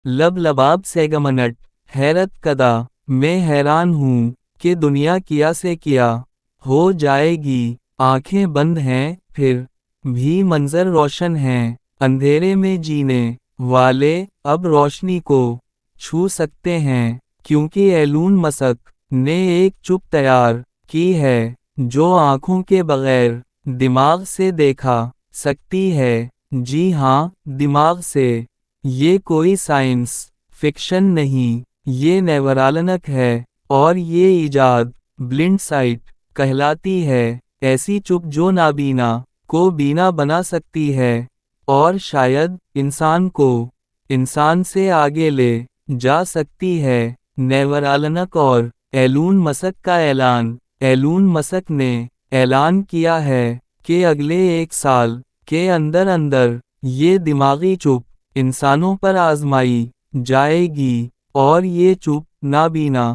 लब लबाब सेगमनट, हैरत कदा, मैं हैरान हूँ कि दुनिया किया से किया हो जाएगी। आंखें बंद हैं फिर भी मंजर रोशन हैं, अंधेरे में जीने वाले अब रोशनी को छू सकते हैं, क्योंकि एलून मस्क ने एक चुप तैयार की है जो आंखों के बगैर दिमाग से देखा सकती है। जी हाँ, दिमाग से। ये कोई साइंस फिक्शन नहीं, ये नेवरालनक है, और ये इजाद ब्लिंड साइट कहलाती है। ऐसी चुप जो नाबीना को बीना बना सकती है और शायद इंसान को इंसान से आगे ले जा सकती है। नेवरालनक और एलून मस्क का ऐलान। एलून मस्क ने ऐलान किया है कि अगले 1 साल के अंदर अंदर ये दिमागी चुप इंसानों पर आजमाई जाएगी, और ये चुप नाबीना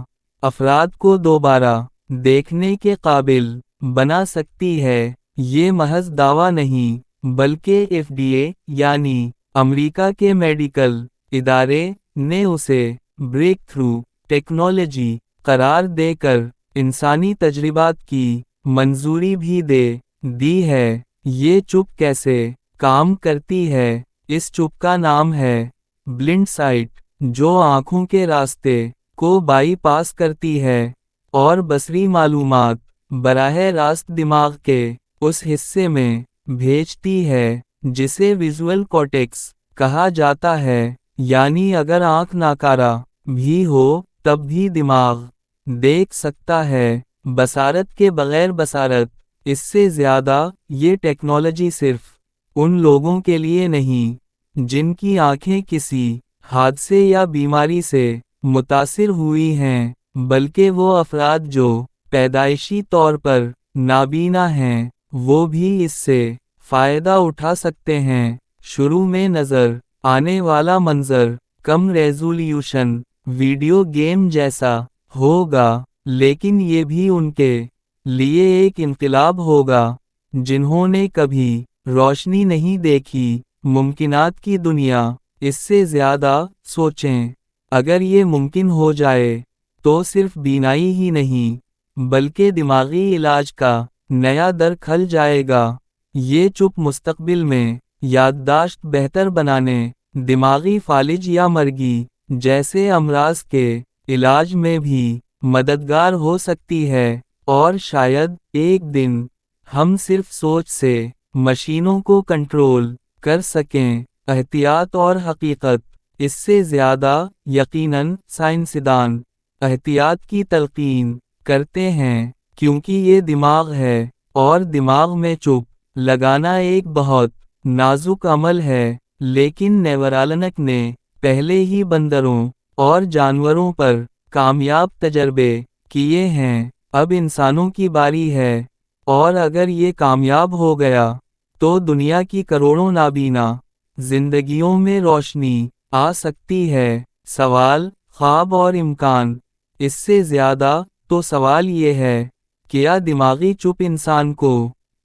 अफराद को दोबारा देखने के काबिल बना सकती है। ये महज दावा नहीं, बल्कि एफडीए यानी अमेरिका के मेडिकल इदारे ने उसे ब्रेक थ्रू टेक्नोलॉजी करार देकर इंसानी तजरिबात की मंजूरी भी दे दी है। ये चुप कैसे काम करती है? इस चुप का नाम है ब्लिंड साइट, जो आंखों के रास्ते को बाईपास करती है और बसरी मालूमात बराह रास्त दिमाग के उस हिस्से में भेजती है जिसे विजुअल कॉर्टेक्स कहा जाता है। यानी अगर आंख नाकारा भी हो तब भी दिमाग देख सकता है, बसारत के बगैर बसारत। इससे ज़्यादा, ये टेक्नोलॉजी सिर्फ उन लोगों के लिए नहीं जिनकी आंखें किसी हादसे या बीमारी से मुतासिर हुई हैं, बल्कि वो अफराद जो पैदाइशी तौर पर नाबीना हैं, वो भी इससे फ़ायदा उठा सकते हैं। शुरू में नज़र आने वाला मंजर कम रेज़ोल्यूशन वीडियो गेम जैसा होगा, लेकिन ये भी उनके लिए एक इनकलाब होगा जिन्होंने कभी रोशनी नहीं देखी। मुमकिनात की दुनिया। इससे ज़्यादा सोचें, अगर ये मुमकिन हो जाए तो सिर्फ बीनाई ही नहीं बल्कि दिमागी इलाज का नया दर खुल जाएगा। ये चुप मुस्तकबिल में याददाश्त बेहतर बनाने, दिमागी फालिज या मर्गी जैसे अमराज के इलाज में भी मददगार हो सकती है, और शायद एक दिन हम सिर्फ सोच से मशीनों को कंट्रोल कर सकें। एहतियात और हकीकत। इससे ज़्यादा, यकीनन साइंसदान एहतियात की तलकीन करते हैं, क्योंकि ये दिमाग है और दिमाग में चुप लगाना एक बहुत नाजुक अमल है। लेकिन नेवरालनक ने पहले ही बंदरों और जानवरों पर कामयाब तजर्बे किए हैं, अब इंसानों की बारी है। और अगर ये कामयाब हो गया तो दुनिया की करोड़ों नाबीना जिंदगियों में रोशनी आ सकती है। सवाल, ख्वाब और इम्कान। इससे ज़्यादा तो सवाल ये है, क्या दिमागी चुप इंसान को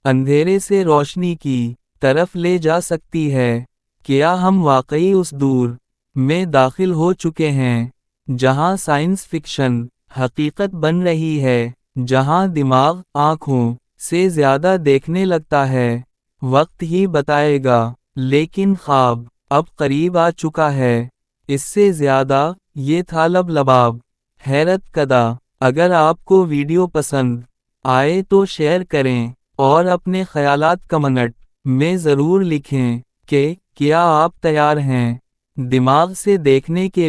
अंधेरे से रोशनी की तरफ ले जा सकती है? क्या हम वाकई उस दूर में दाखिल हो चुके हैं जहां साइंस फिक्शन हकीकत बन रही है, जहां दिमाग आँखों से ज़्यादा देखने लगता है? वक्त ही बताएगा, लेकिन ख्वाब अब करीब आ चुका है। इससे ज़्यादा, ये था लब लबाब, हैरत कदा। अगर आपको वीडियो पसंद आए तो शेयर करें और अपने ख्यालात कमेंट में ज़रूर लिखें कि क्या आप तैयार हैं दिमाग से देखने के